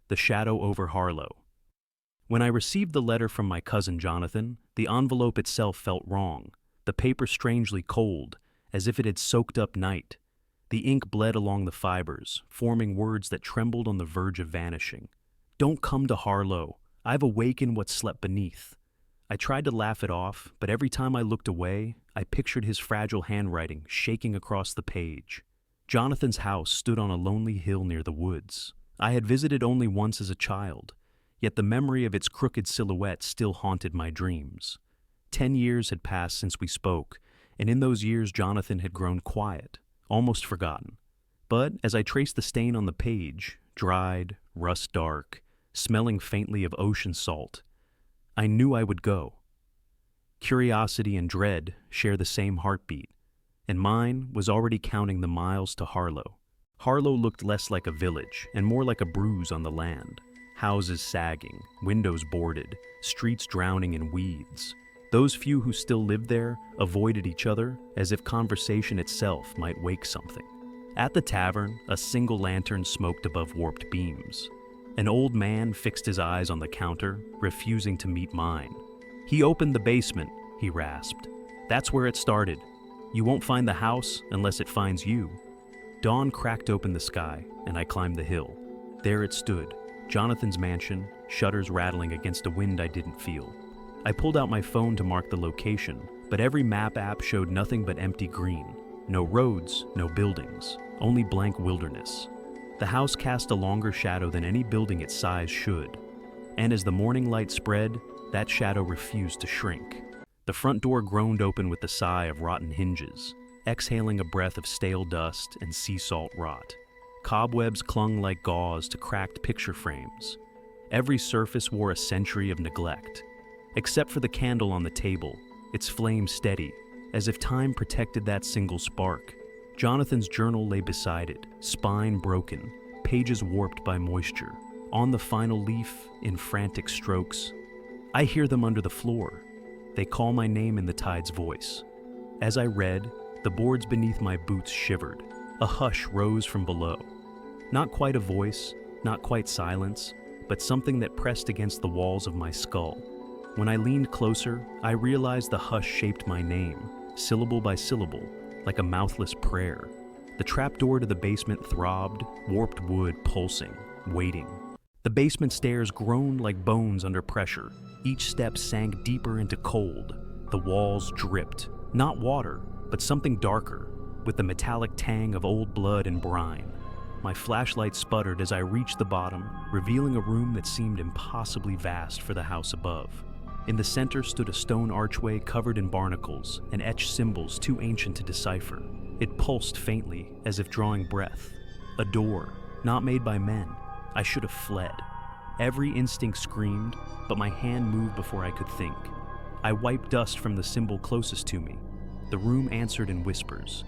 The Shadow over Harlow. When I received the letter from my cousin Jonathan, the envelope itself felt wrong, the paper strangely cold, as if it had soaked up night. The ink bled along the fibers, forming words that trembled on the verge of vanishing. "Don't come to Harlow. I've awakened what slept beneath." I tried to laugh it off, but every time I looked away, I pictured his fragile handwriting shaking across the page. Jonathan's house stood on a lonely hill near the woods. I had visited only once as a child, yet the memory of its crooked silhouette still haunted my dreams. 10 years had passed since we spoke, and in those years Jonathan had grown quiet, almost forgotten. But as I traced the stain on the page, dried, rust-dark, smelling faintly of ocean salt, I knew I would go. Curiosity and dread share the same heartbeat, and mine was already counting the miles to Harlow. Harlow looked less like a village and more like a bruise on the land. Houses sagging, windows boarded, streets drowning in weeds. Those few who still lived there avoided each other as if conversation itself might wake something. At the tavern, a single lantern smoked above warped beams. An old man fixed his eyes on the counter, refusing to meet mine. "He opened the basement," he rasped. "That's where it started. You won't find the house unless it finds you." Dawn cracked open the sky, and I climbed the hill. There it stood, Jonathan's mansion, shutters rattling against a wind I didn't feel. I pulled out my phone to mark the location, but every map app showed nothing but empty green. No roads, no buildings, only blank wilderness. The house cast a longer shadow than any building its size should, and as the morning light spread, that shadow refused to shrink. The front door groaned open with the sigh of rotten hinges, exhaling a breath of stale dust and sea salt rot. Cobwebs clung like gauze to cracked picture frames. Every surface wore a century of neglect. Except for the candle on the table, its flame steady, as if time protected that single spark. Jonathan's journal lay beside it, spine broken, pages warped by moisture. On the final leaf, in frantic strokes, I hear them under the floor. They call my name in the tide's voice. As I read, the boards beneath my boots shivered. A hush rose from below. Not quite a voice, not quite silence, but something that pressed against the walls of my skull. When I leaned closer, I realized the hush shaped my name, syllable by syllable, like a mouthless prayer. The trapdoor to the basement throbbed, warped wood pulsing, waiting. The basement stairs groaned like bones under pressure. Each step sank deeper into cold. The walls dripped, not water, but something darker, with the metallic tang of old blood and brine. My flashlight sputtered as I reached the bottom, revealing a room that seemed impossibly vast for the house above. In the center stood a stone archway covered in barnacles and etched symbols too ancient to decipher. It pulsed faintly, as if drawing breath. A door, not made by men. I should have fled. Every instinct screamed, but my hand moved before I could think. I wiped dust from the symbol closest to me. The room answered in whispers.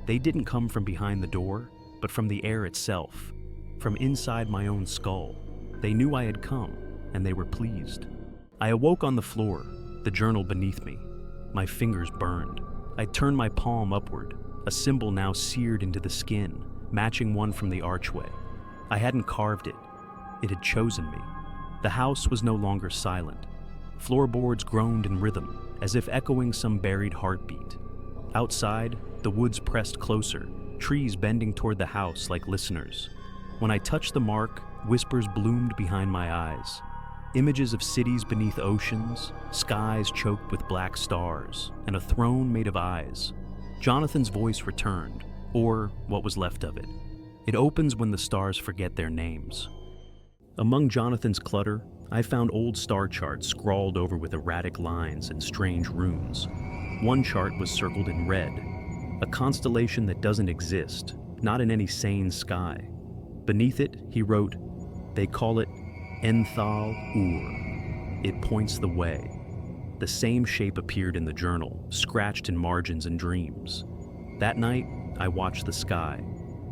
They didn't come from behind the door, but from the air itself, from inside my own skull. They knew I had come, and they were pleased. I awoke on the floor, the journal beneath me. My fingers burned. I turned my palm upward, a symbol now seared into the skin, matching one from the archway. I hadn't carved it. It had chosen me. The house was no longer silent. Floorboards groaned in rhythm, as if echoing some buried heartbeat. Outside, the woods pressed closer, trees bending toward the house like listeners. When I touched the mark, whispers bloomed behind my eyes. Images of cities beneath oceans, skies choked with black stars, and a throne made of eyes. Jonathan's voice returned, or what was left of it. It opens when the stars forget their names. Among Jonathan's clutter, I found old star charts scrawled over with erratic lines and strange runes. One chart was circled in red, a constellation that doesn't exist, not in any sane sky. Beneath it, he wrote, "They call it Enthal Ur. It points the way." The same shape appeared in the journal, scratched in margins and dreams. That night, I watched the sky.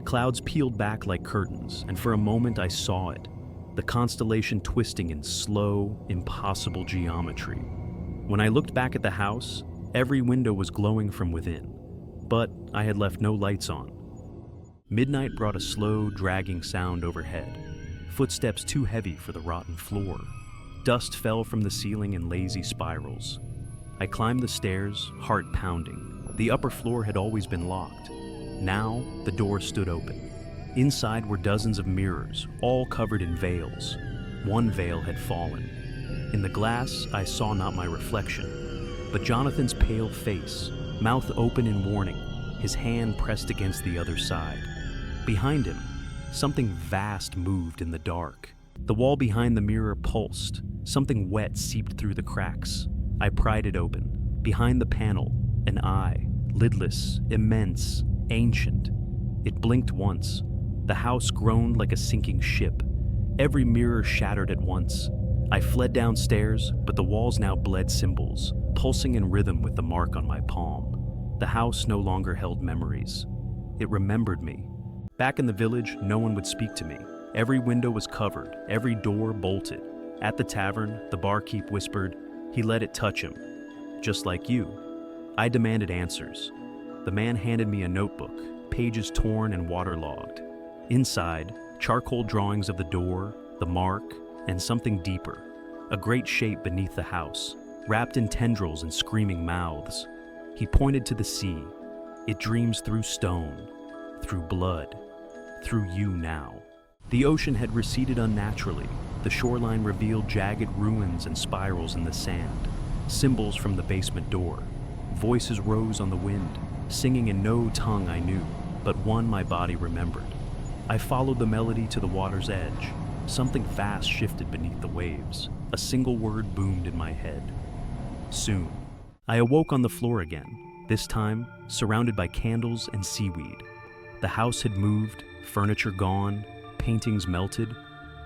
Clouds peeled back like curtains, and for a moment I saw it, the constellation twisting in slow, impossible geometry. When I looked back at the house, every window was glowing from within, but I had left no lights on. Midnight brought a slow, dragging sound overhead. footsteps too heavy for the rotten floor. Dust fell from the ceiling in lazy spirals. I climbed the stairs, heart pounding. The upper floor had always been locked. Now, the door stood open. Inside were dozens of mirrors, all covered in veils. One veil had fallen. In the glass, I saw not my reflection, but Jonathan's pale face, mouth open in warning, his hand pressed against the other side. Behind him, something vast moved in the dark. The wall behind the mirror pulsed. Something wet seeped through the cracks. I pried it open. Behind the panel, an eye, lidless, immense, ancient. It blinked once. The house groaned like a sinking ship. Every mirror shattered at once. I fled downstairs, but the walls now bled symbols, pulsing in rhythm with the mark on my palm. The house no longer held memories. It remembered me. Back in the village, no one would speak to me. Every window was covered, every door bolted. At the tavern, the barkeep whispered, he let it touch him. Just like you. I demanded answers. The man handed me a notebook, pages torn and waterlogged. Inside, charcoal drawings of the door, the mark, and something deeper. A great shape beneath the house, wrapped in tendrils and screaming mouths. He pointed to the sea. It dreams through stone, through blood, through you now. The ocean had receded unnaturally. The shoreline revealed jagged ruins and spirals in the sand. Symbols from the basement door. Voices rose on the wind, singing in no tongue I knew, but one my body remembered. I followed the melody to the water's edge. Something vast shifted beneath the waves. A single word boomed in my head. Soon. I awoke on the floor again, this time surrounded by candles and seaweed. The house had moved, furniture gone, paintings melted.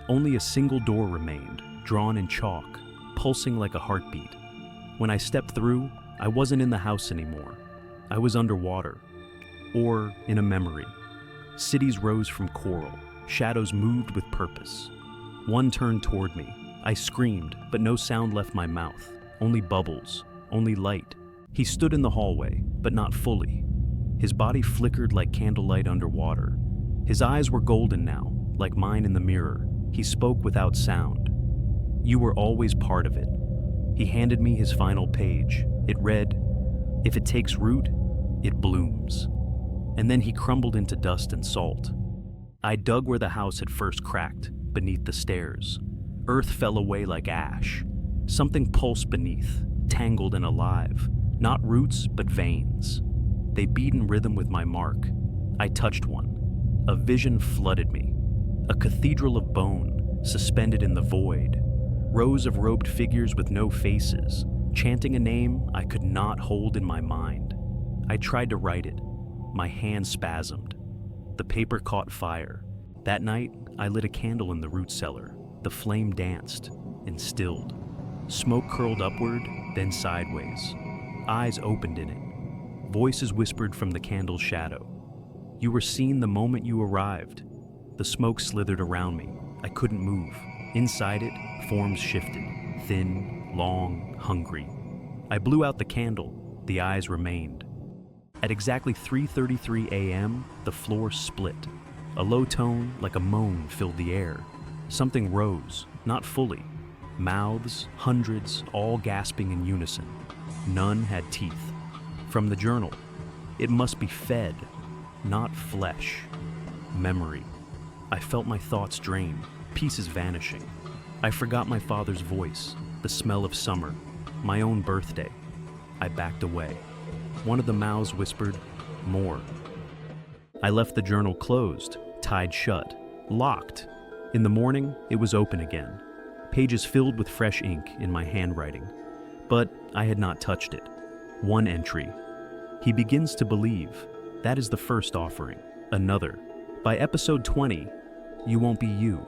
Only a single door remained, drawn in chalk, pulsing like a heartbeat. When I stepped through, I wasn't in the house anymore. I was underwater, or in a memory. Cities rose from coral, shadows moved with purpose. One turned toward me. I screamed, but no sound left my mouth. Only bubbles, only light. He stood in the hallway, but not fully. His body flickered like candlelight underwater. His eyes were golden now, like mine in the mirror. He spoke without sound. You were always part of it. He handed me his final page. It read, "If it takes root, it blooms." And then he crumbled into dust and salt. I dug where the house had first cracked, beneath the stairs. Earth fell away like ash. Something pulsed beneath, tangled and alive. Not roots, but veins. They beat in rhythm with my mark. I touched one. A vision flooded me. A cathedral of bone, suspended in the void. Rows of robed figures with no faces, chanting a name I could not hold in my mind. I tried to write it. My hand spasmed. The paper caught fire. That night, I lit a candle in the root cellar. The flame danced and stilled. Smoke curled upward, then sideways. Eyes opened in it. Voices whispered from the candle's shadow. You were seen the moment you arrived. The smoke slithered around me. I couldn't move. Inside it, forms shifted. Thin, long, hungry. I blew out the candle. The eyes remained. At exactly 3:33 a.m., the floor split. A low tone, like a moan, filled the air. Something rose, not fully. Mouths, hundreds, all gasping in unison. None had teeth. From the journal, it must be fed, not flesh. Memory. I felt my thoughts drain, pieces vanishing. I forgot my father's voice, the smell of summer, my own birthday. I backed away. One of the mouths whispered, "More." I left the journal closed, tied shut, locked. In the morning, it was open again. Pages filled with fresh ink in my handwriting. But I had not touched it. One entry. He begins to believe. That is the first offering. Another. By episode 20, you won't be you.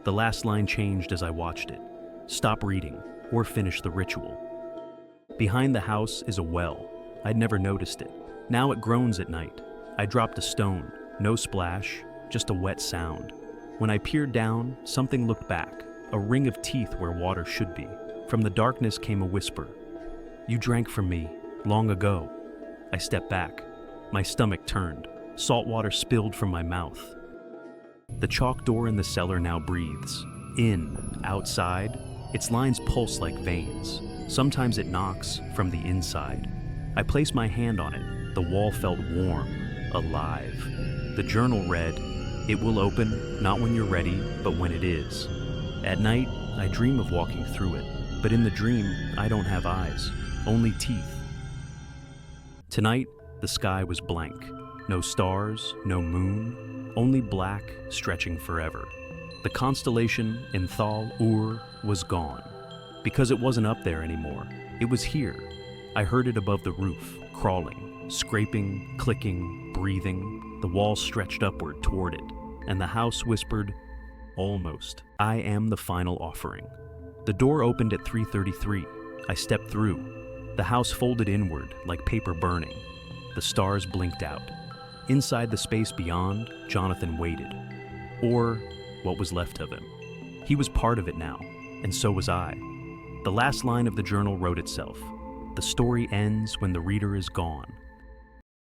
The last line changed as I watched it. Stop reading, or finish the ritual. Behind the house is a well. I'd never noticed it. Now it groans at night. I dropped a stone. No splash, just a wet sound. When I peered down, something looked back. A ring of teeth where water should be. From the darkness came a whisper. You drank from me, long ago. I stepped back. My stomach turned. Salt water spilled from my mouth. The chalk door in the cellar now breathes. In, outside, its lines pulse like veins. Sometimes it knocks from the inside. I place my hand on it. The wall felt warm, alive. The journal read, "It will open, not when you're ready, but when it is." At night, I dream of walking through it, but in the dream, I don't have eyes, only teeth. Tonight, the sky was blank. No stars, no moon, only black stretching forever. The constellation in Thal Ur was gone. Because it wasn't up there anymore, it was here. I heard it above the roof, crawling, scraping, clicking, breathing. The wall stretched upward toward it, and the house whispered, "Almost. I am the final offering." The door opened at 3:33. I stepped through. The house folded inward like paper burning. The stars blinked out. Inside the space beyond, Jonathan waited. Or what was left of him. He was part of it now, and so was I. The last line of the journal wrote itself. The story ends when the reader is gone.